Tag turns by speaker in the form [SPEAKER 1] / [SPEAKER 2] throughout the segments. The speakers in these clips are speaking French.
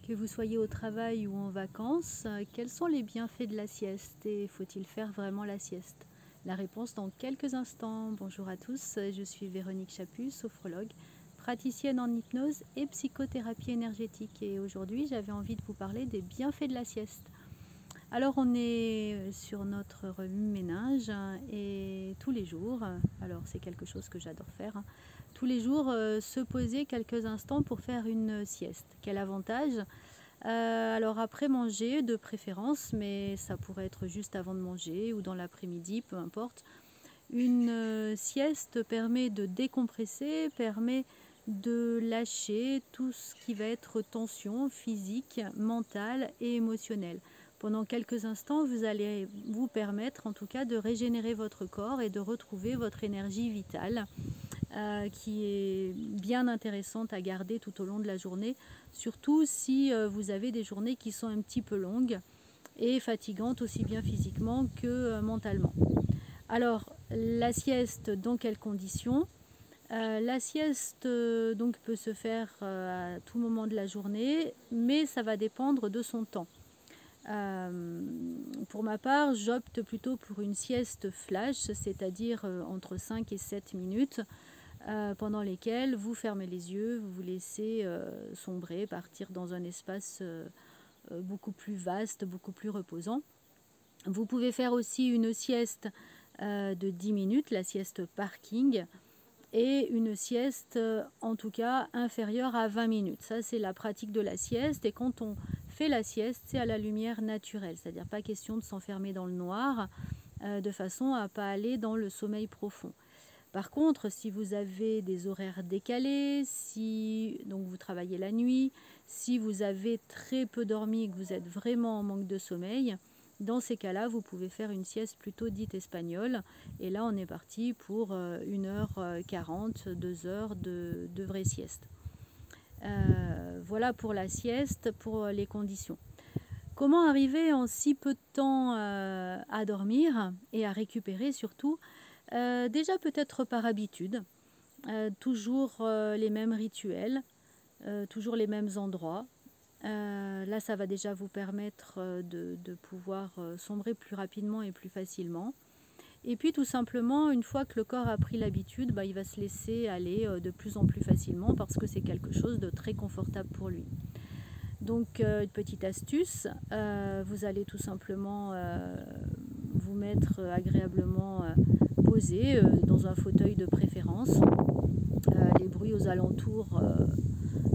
[SPEAKER 1] Que vous soyez au travail ou en vacances, quels sont les bienfaits de la sieste et faut-il faire vraiment la sieste? La réponse dans quelques instants. Bonjour à tous, je suis Véronique Chaput, sophrologue, praticienne en hypnose et psychothérapie énergétique. Et aujourd'hui, j'avais envie de vous parler des bienfaits de la sieste. Alors, on est sur notre remue-ménage et tous les jours, alors c'est quelque chose que j'adore faire, tous les jours se poser quelques instants pour faire une sieste. Quel avantage? Alors après manger de préférence, mais ça pourrait être juste avant de manger ou dans l'après-midi, peu importe. Une sieste permet de décompresser, permet de lâcher tout ce qui va être tension physique, mentale et émotionnelle. Pendant quelques instants, vous allez vous permettre en tout cas de régénérer votre corps et de retrouver votre énergie vitale qui est bien intéressante à garder tout au long de la journée, surtout si vous avez des journées qui sont un petit peu longues et fatigantes aussi bien physiquement que mentalement. Alors, la sieste, dans quelles conditions? La sieste donc peut se faire à tout moment de la journée, mais ça va dépendre de son temps. Pour ma part, j'opte plutôt pour une sieste flash, c'est-à-dire entre 5 et 7 minutes, pendant lesquelles vous fermez les yeux, vous vous laissez sombrer, partir dans un espace beaucoup plus vaste, beaucoup plus reposant. Vous pouvez faire aussi une sieste de 10 minutes, la sieste parking, et une sieste en tout cas inférieure à 20 minutes. Ça, c'est la pratique de la sieste, et quand on fait la sieste, c'est à la lumière naturelle, c'est-à-dire pas question de s'enfermer dans le noir de façon à ne pas aller dans le sommeil profond. Par contre, si vous avez des horaires décalés, si donc vous travaillez la nuit, si vous avez très peu dormi et que vous êtes vraiment en manque de sommeil, dans ces cas-là, vous pouvez faire une sieste plutôt dite espagnole. Et là, on est parti pour 1h40, 2 heures de vraie sieste. Voilà pour la sieste, pour les conditions. Comment arriver en si peu de temps à dormir et à récupérer surtout? Déjà peut-être par habitude, toujours les mêmes rituels, toujours les mêmes endroits. Là, ça va déjà vous permettre de pouvoir sombrer plus rapidement et plus facilement. Et puis tout simplement, une fois que le corps a pris l'habitude, il va se laisser aller de plus en plus facilement parce que c'est quelque chose de très confortable pour lui. Donc, une petite astuce, vous allez tout simplement vous mettre agréablement posé dans un fauteuil de préférence. Les bruits aux alentours,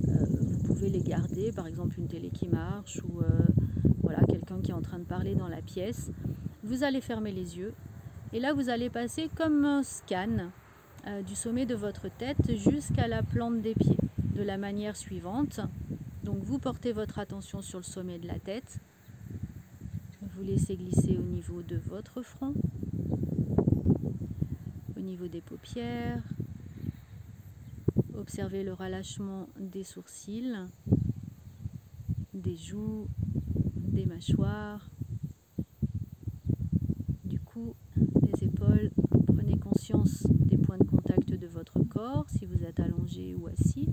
[SPEAKER 1] vous pouvez les garder, par exemple une télé qui marche ou voilà, quelqu'un qui est en train de parler dans la pièce. Vous allez fermer les yeux et là vous allez passer comme un scan du sommet de votre tête jusqu'à la plante des pieds, de la manière suivante. Donc vous portez votre attention sur le sommet de la tête, vous laissez glisser au niveau de votre front, au niveau des paupières, observez le relâchement des sourcils, des joues, des mâchoires, du cou, des épaules. Prenez conscience des points de contact de votre corps, si vous êtes allongé ou assis.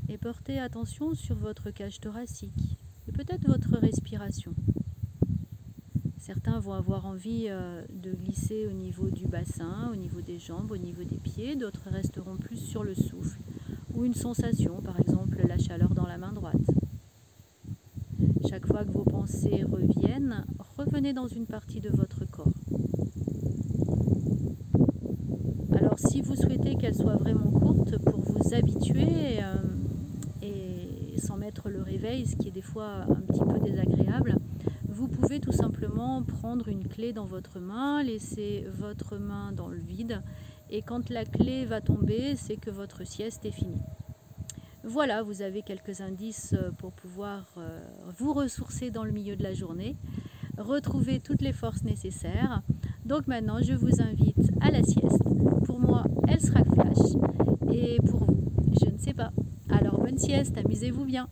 [SPEAKER 1] Et portez attention sur votre cage thoracique et peut-être votre respiration. Certains vont avoir envie de glisser au niveau du bassin, au niveau des jambes, au niveau des pieds. D'autres resteront plus sur le souffle ou une sensation, par exemple la chaleur dans la main droite. Chaque fois que vos pensées reviennent, revenez dans une partie de votre corps. Alors si vous souhaitez qu'elle soit vraiment courte pour vous habituer et sans mettre le réveil, ce qui est des fois un petit peu désagréable, vous pouvez tout simplement prendre une clé dans votre main, laisser votre main dans le vide et quand la clé va tomber, c'est que votre sieste est finie. Voilà, vous avez quelques indices pour pouvoir vous ressourcer dans le milieu de la journée, retrouver toutes les forces nécessaires. Donc maintenant, je vous invite à la sieste. Pour moi, elle sera flash et pour vous, je ne sais pas. Alors bonne sieste, amusez-vous bien.